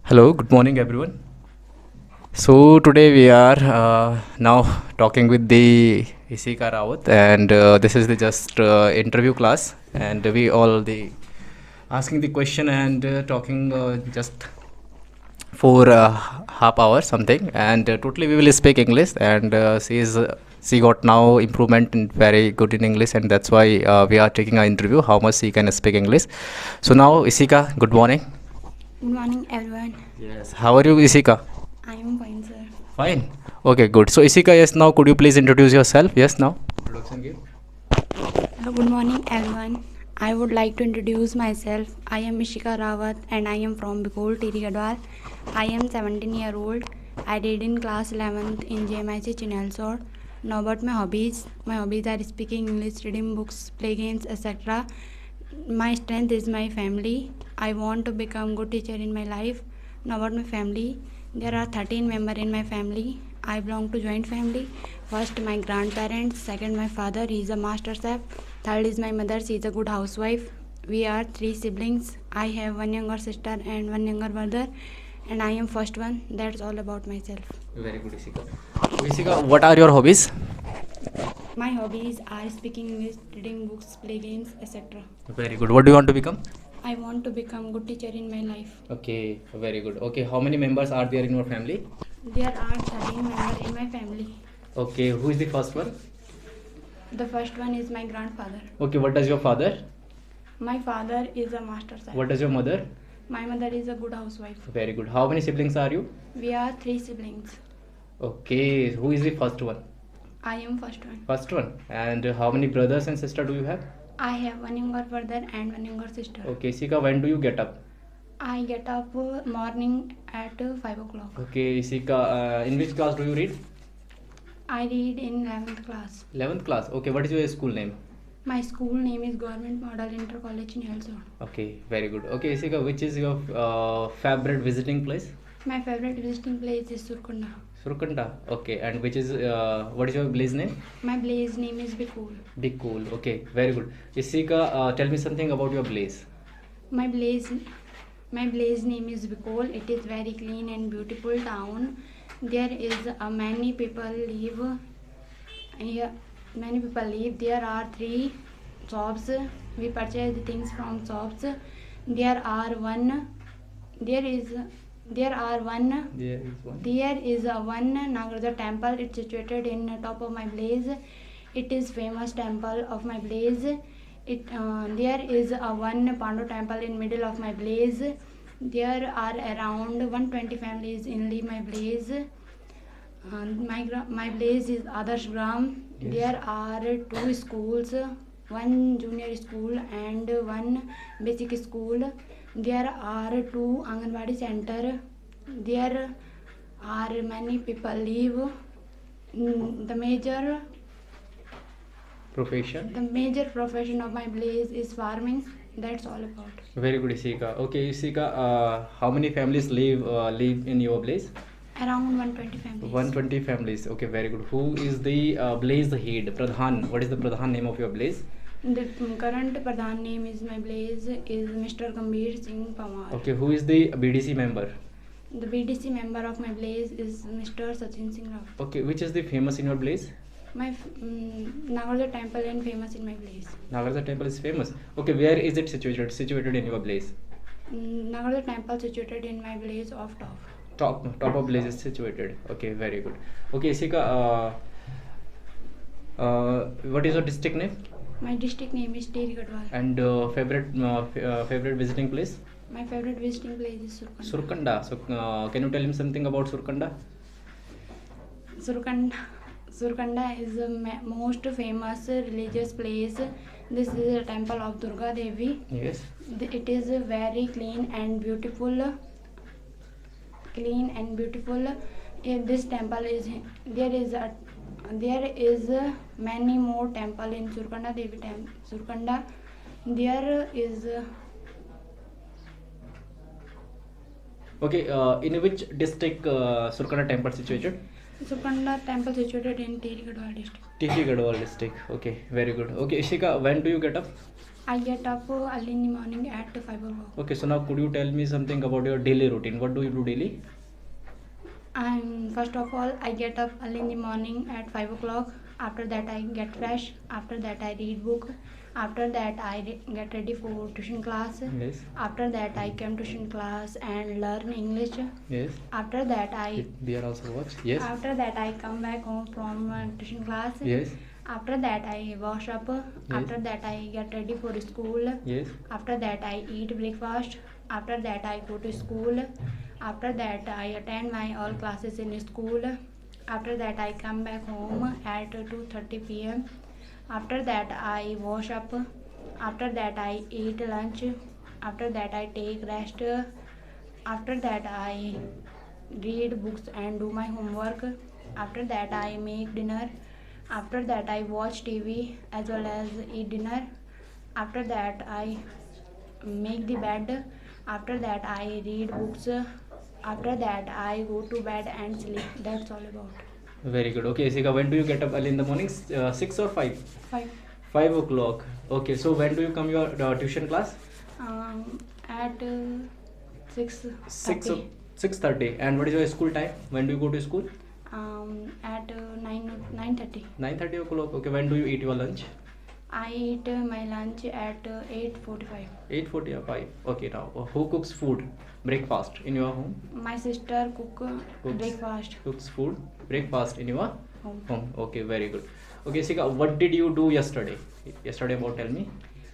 Hello, good morning, everyone. So today we are now talking with the Isika Rawat, and this is the just interview class, and we all the asking the question and talking just for half hour something, and totally we will speak English, and she got now improvement in very good in English, and that's why we are taking an interview how much she can speak English. So now Isika, good morning. Good morning, everyone. Yes, how are you, Isika? I am fine, sir. Fine. Okay, good. So, Isika, yes, now could you please introduce yourself? Yes, now. Introduction give. Hello, good morning, everyone. I would like to introduce myself. I am Ishika Rawat and I am from Bikol, Tiri Gadwal. I am 17-year-old. I read in class 11th in JMIC Chinelsore. Now about my hobbies. My hobbies are speaking English, reading books, play games, etc. My strength is my family. I want to become good teacher in my life. Now about my family. There are 13 members in my family. I belong to joint family. First my grandparents, second my father, he is a master chef. Third is my mother, she is a good housewife. We are 3 siblings. I have one younger sister and one younger brother, and I am first one. That's all about myself. Very good, Isika. So, Isika, what are your hobbies? My hobbies are speaking English, reading books, play games, etc. Very good. What do you want to become? I want to become good teacher in my life. Okay, very good. Okay, how many members are there in your family? There are 13 members in my family. Okay, who is the first one? The first one is my grandfather. Okay, what does your father? My father is a master chef. What does your mother? My mother is a good housewife. Very good. How many siblings are you? We are 3 siblings. Okay, who is the first one? I am first one. First one. And how many brothers and sister do you have? I have one younger brother and one younger sister. Okay, Isika, when do you get up? I get up morning at 5 o'clock. Okay, Isika, in which class do you read? I read in 11th class. 11th class. Okay, what is your school name? My school name is Government Model Inter College in Hellsong. Okay, very good. Okay, Isika, which is your favorite visiting place? My favorite visiting place is Surkunda. Surkunda. Okay, and which is what is your place name? My place name is Bikul. Big Cool. Okay, very good. Isika, tell me something about your place. My place name is Bikol. It is very clean and beautiful town. There is many people live here. Many people live. There are 3 shops. We purchase the things from shops. There are one. There is one. There is one. There is a one Nagarjuna temple. It's situated in the top of my place. It is famous temple of my place. There is a one Pandu temple in middle of my place. There are around 120 families in my place. My place is Adarsh Gram. Yes. There are 2 schools, one junior school and one basic school. There are 2 Anganwadi center. There are many people live. The major profession of my place is farming. That's all about. Very good, Isika. Okay, Isika, how many families live in your place? Around 120 families. 120 families. Okay, very good. Who is the blaze head? Pradhan. What is the Pradhan name of your blaze? The current Pradhan name is my blaze is Mr. Gambhir Singh Pawar. Okay, who is the BDC member? The BDC member of my blaze is Mr. Sachin Singh Rao. Okay, which is the famous in your blaze? My Nagarjuna temple is famous in my blaze. Nagarjuna temple is famous. Okay, where is it situated? Situated in your blaze? Nagarjuna temple situated in my blaze of top. Top of blaze is situated. Okay, very good. Okay, Isika, what is your district name? My district name is Tiri Gadwal. And favorite visiting place? My favorite visiting place is Surkanda. Surkanda. So, can you tell him something about Surkanda? Surkanda is the most famous religious place. This is a temple of Durga Devi. Yes. It is very clean and beautiful. In this temple there is many more temple in Surkanda Devi Surkanda. There is Okay, in which district Surkanda temple situated? Surkanda temple situated in Tiri Gadwal district. Tiri Gadwal district. Okay, very good. Okay, Ishika, when do you get up? I get up early in the morning at 5 o'clock. Okay, so now could you tell me something about your daily routine? What do you do daily? And first of all, I get up early in the morning at 5 o'clock. After that, I get fresh. After that, I read book. After that, I get ready for tuition class. Yes. After that, I come tuition class and learn English. Yes. After that, We are also watch. Yes. after that I come back home from tuition class. Yes. After that, I wash up. After that, I get ready for school. Yes. After that, I eat breakfast. After that, I go to school. After that, I attend my all classes in school. After that, I come back home at 2:30 p.m. After that, I wash up. After that, I eat lunch. After that, I take rest. After that, I read books and do my homework. After that, I make dinner. After that, I watch TV as well as eat dinner. After that, I make the bed. After that, I read books. After that, I go to bed and sleep. That's all about. Very good. Okay, Isika, when do you get up early in the morning? 6 or 5? 5. 5 o'clock. Okay, so when do you come your tuition class? At 6. 6:30. And what is your school time? When do you go to school? At 9:30. 9:30 o'clock. Okay, when do you eat your lunch? I eat my lunch at 8:45. 8:45. Okay, now who cooks food, breakfast in your home? My sister cooks breakfast Cooks food, breakfast in your home. home. Okay, very good. Okay, Sika, what did you do yesterday? Yesterday, about tell me.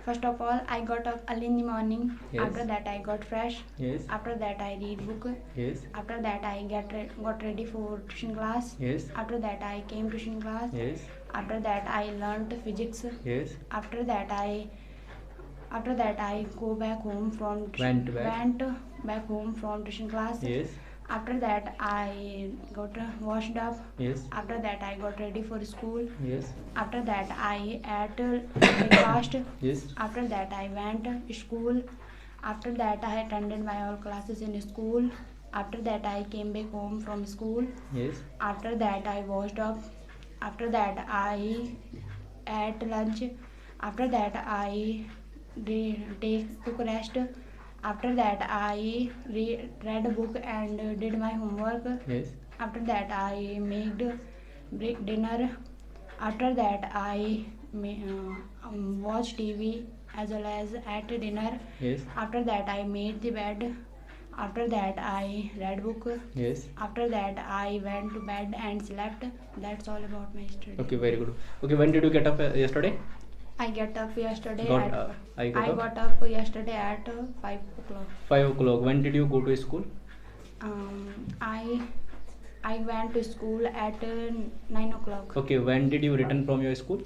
First of all, I got up early in the morning. Yes. After that, I got fresh. Yes. After that, I read book. Yes. After that, I got ready for tuition class. Yes. After that, I came tuition class. Yes. After that, I learnt physics. Yes. After that, I go back home from Went back home from tuition class. Yes. After that, I got washed up. Yes. After that, I got ready for school. Yes. After that, I ate breakfast. Yes. After that, I went to school. After that, I attended my all classes in school. After that, I came back home from school. Yes. After that, I washed up. After that, I ate lunch. After that, I took rest. After that, I read a book and did my homework. Yes. After that, I made dinner. After that, I watched TV as well as ate dinner. Yes. After that, I made the bed. After that, I read book. Yes. After that, I went to bed and slept. That's all about my study. Okay, very good. Okay, when did you get up yesterday? I get up yesterday I got up yesterday at 5 o'clock. 5 o'clock. When did you go to school? I went to school at 9 o'clock. Okay, when did you return from your school?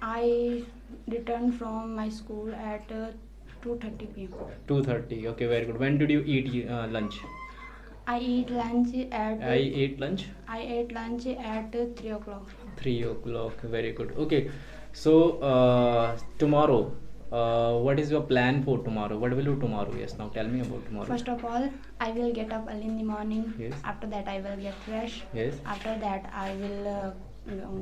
I returned from my school at 2:30 p.m. 2:30. Okay, very good. When did you eat lunch? I ate lunch at I ate lunch I ate lunch at 3 o'clock. 3 o'clock. Very good. Okay, so tomorrow, what is your plan for tomorrow? What will you do tomorrow? Yes, now tell me about tomorrow. First of all, I will get up early in the morning. Yes. After that, I will get fresh. Yes. After that, I will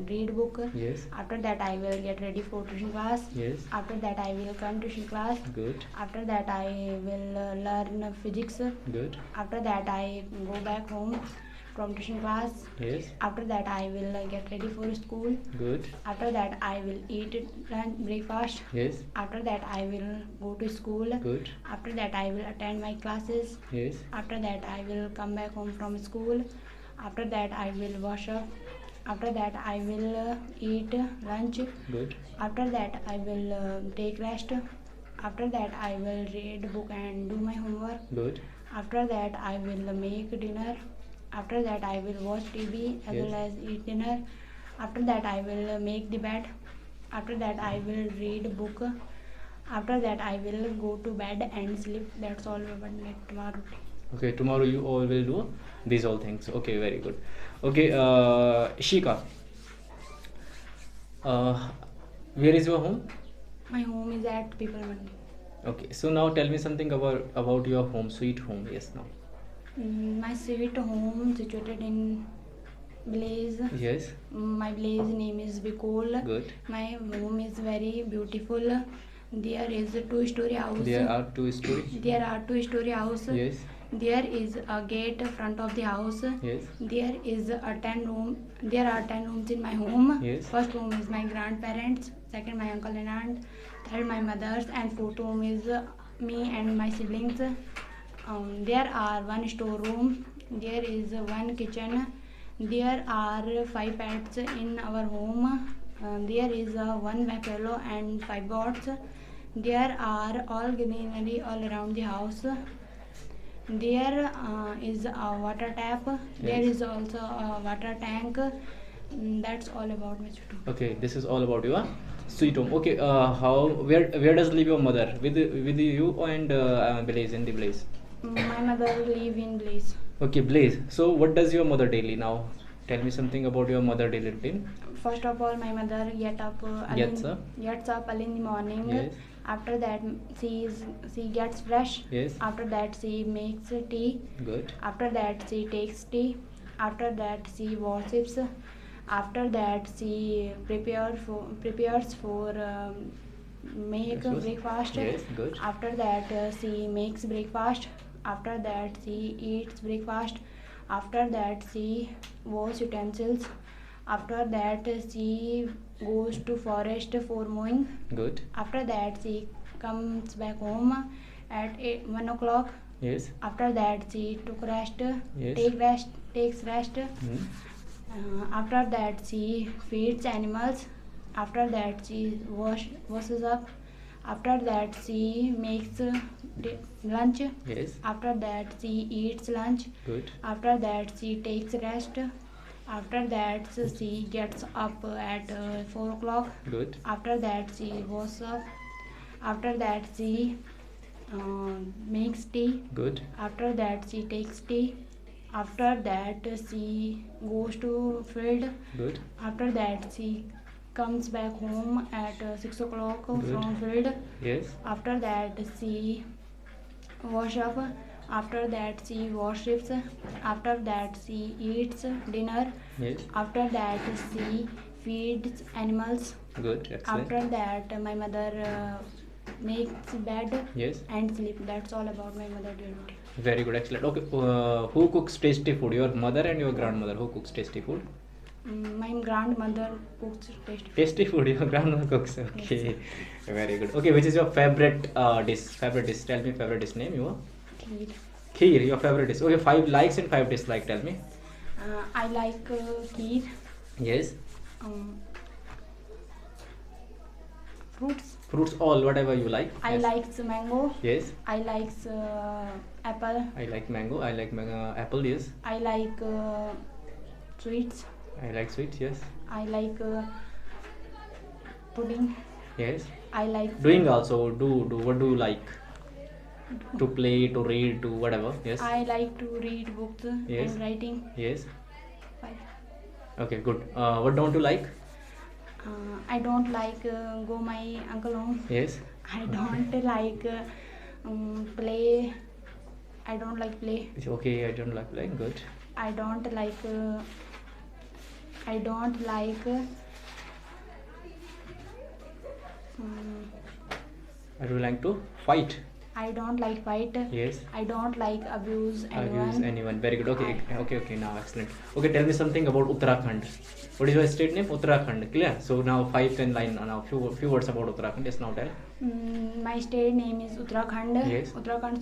read book. Yes. After that, I will get ready for tuition class. Yes. After that, I will come to tuition class. Good. After that, I will learn physics. Good. After that, I go back home from tuition class. Yes. After that, I will get ready for school. Good. After that, I will eat lunch breakfast. Yes. After that, I will go to school. Good. After that, I will attend my classes. Yes. After that, I will come back home from school. After that, I will wash up. After that, I will eat lunch. Good. After that, I will take rest. After that, I will read book and do my homework. Good. After that, I will make dinner. After that, I will watch TV as Yes. well as eat dinner. After that, I will make the bed. After that, I will read a book. After that, I will go to bed and sleep. That's all about my tomorrow. Okay, tomorrow you all will do these all things. Okay, very good. Okay, Ishika, where is your home? My home is at People Mandi. Okay, so now tell me something about your home, sweet home. Yes, now. My sweet home situated in Blaze. Yes. My Blaze name is Bicol. Good. My home is very beautiful. There is a two-story house. There are two stories. There are two-story house. Yes. There is a gate front of the house. Yes. There is a 10 room. There are 10 rooms in my home. Yes. First room is my grandparents. Second my uncle and aunt. Third my mother's, and fourth room is me and my siblings. There are one storeroom. There is one kitchen. There are 5 pets in our home. There is one buffalo and 5 goats. There are all greenery all around the house. There is a water tap. There Yes. is also a water tank. That's all about my childhood. Okay, this is all about your sweet home. Okay, where does live your mother? With you and Blaze in the Blaze. My mother live in Blaze. Okay, Blaze. So what does your mother daily now? Tell me something about your mother daily routine. First of all, my mother Gets up. gets up early in the morning. Yes. After that, she gets fresh. Yes. After that, she makes tea. Good. After that, she takes tea. After that, she worships. After that, she prepares for make Breakfast. breakfast. Yes, good. After that, she makes breakfast. After that, she eats breakfast. After that, she washes utensils. After that, she goes to forest for mowing. Good. After that, she comes back home at 1 o'clock. Yes. After that, she took rest. Yes. Takes rest. Hmm. After that, she feeds animals. After that, she washes up. After that, she makes lunch. Yes. After that, she eats lunch. Good. After that, she takes rest. After that, she gets up at 4 o'clock. Good. After that, she washes up. After that, she makes tea. Good. After that, she takes tea. After that, she goes to field. Good. After that, she comes back home at 6 o'clock Good. from field. Yes. After that, she wash up. After that, she worships. After that, she eats dinner. Yes. After that, she feeds animals. Good. Excellent. After that, my mother makes bed Yes. and sleep. That's all about my mother duty. Very good. Excellent. Okay. Who cooks tasty food? Your mother and your grandmother. Who cooks tasty food? My grandmother cooks tasty. Tasty food. Your grandmother cooks. Okay. Very good. Okay. Which is your favorite dish? Favorite dish. Tell me favorite dish name. Your Kheer. kheer. Your favorite dish. Okay. 5 likes and 5 dislikes. Tell me. I like kheer. Yes. Fruits. Fruits. All whatever you like. I Yes. likes mango. Yes. I likes apple. I like mango. I like apple. Yes. I like sweets. I like sweets. Yes. I like pudding. Yes. I like Doing also. Do what do you like? To play, to read, to whatever. Yes. I like to read books Yes. and writing. Yes. Bye. Okay. Good. What don't you like? I don't like go my uncle home. Yes. I don't like play. I don't like play. It's okay. I don't like playing. Good. I don't like. I don't like. I do like to fight. I don't like fight. Yes. I don't like abuse anyone. Abuse anyone. Very good. Okay. Okay. Now excellent. Okay. Tell me something about Uttarakhand. What is your state name? Uttarakhand. Clear. So now 5 10 line. Now few words about Uttarakhand. Yes. Now tell. My state name is Uttarakhand. Yes. Uttarakhand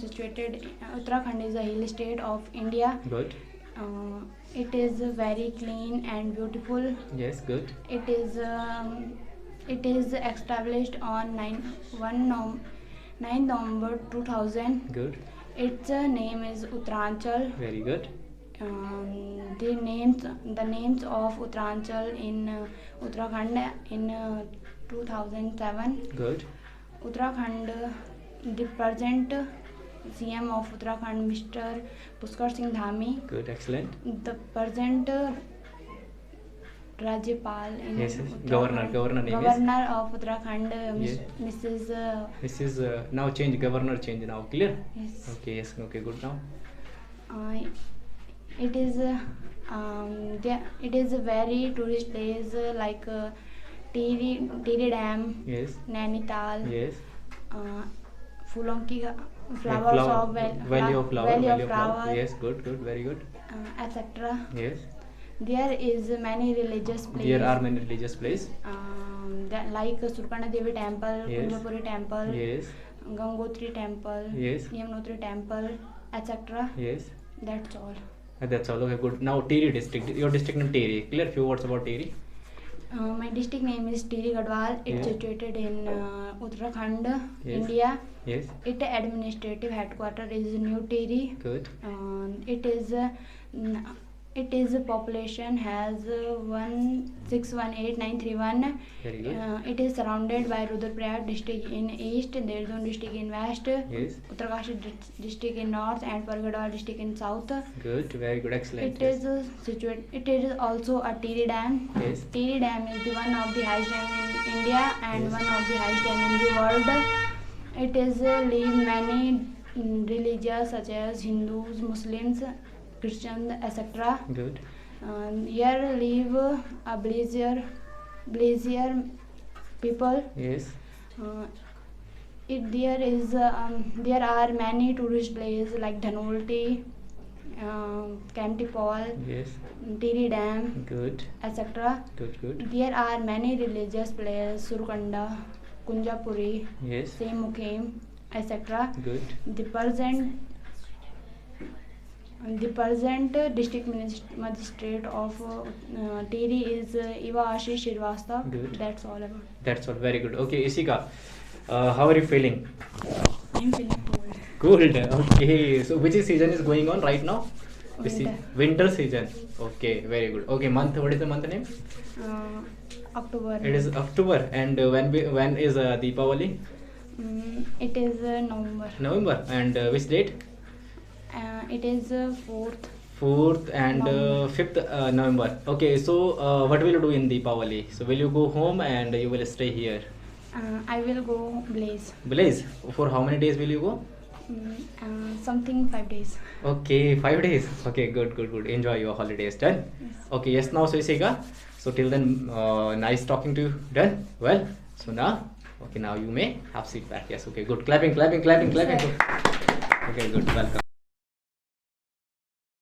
is a hill state of India. Good. It is very clean and beautiful. Yes. Good. It is established on 9 November 2000. Good. Its name is Uttaranchal. Very good. The names of Uttaranchal in Uttarakhand in 2007. Good. Uttarakhand, the present CM of Uttarakhand, Mr. Pushkar Singh Dhami. Good. Excellent. The present Rajyapal in Yes. Yes. Uttarakhand. Governor name is. Governor of Uttarakhand, Yes. Mrs. This is now change. Governor change now. Clear. Yes. Okay. Yes. Okay. Good now. It is a very tourist place like Tiri Dam, Yes. Nainital, Yes. फूलों की flowers of Valley of flower. valley of Valley of flower, flower. Yes, good, good, very good. etc. Yes. There is many religious places. There are many religious places. Like Surkanda Devi temple, Yes. Kunjapuri temple, Yes. Gangotri temple, Yes. Yamunotri temple, etc. Yes. That's all. That's all. Okay, good. Now Tiri district. Your district name Tiri. Clear few words about Tiri. My district name is Tiri Gadwal. It's Yeah. situated in Uttarakhand, Yes. India. Yes. Its administrative headquarters is New Tiri. Good. It is population has 1618931. Very good. It is surrounded by Rudraprayag district in east, Dehradun district in west, Yes. Uttarkashi district in north, and Pargadwar district in south. Good. Very good. Excellent. It is situated. It is also a Tiri dam. Yes. Tiri dam is the one of the highest dam in India and Yes. one of the highest dam in the world. It is leave many religions such as Hindus, Muslims, Christians, etc. Good. Here live a Blazier people. Yes. There are many tourist places like Dhanolti, Kempty Fall, Yes. Tiri Dam, Good. etc. Good. Good. There are many religious places, Surkanda, Kunjapuri, Yes. Semukim, etc. Good. The present district magistrate of Tiri is Iva Ashish Shrivastava. Good. That's all about. That's all. Very good. Okay, Ishika, how are you feeling? I'm feeling cold. Cold. Okay. So which season is going on right now? Winter. Winter season. Okay. Very good. Okay. Month. What is the month name? October. It is October. And when is Deepavali? It is November. November. And which date? It is 4th. 4th and November. 5th November. Okay. So what will you do in Deepavali? So will you go home and you will stay here? I will go Blaze. Blaze. For how many days will you go? Something 5 days. Okay, 5 days. Okay, good, good, good. Enjoy your holidays. Done? Yes. Okay, yes, now so Ishika. So till then, nice talking to you. Done? Well, so now, okay, now you may have seat back. Yes, okay, good. Clapping, clapping, clapping, clapping. Sir. Okay, good. Welcome.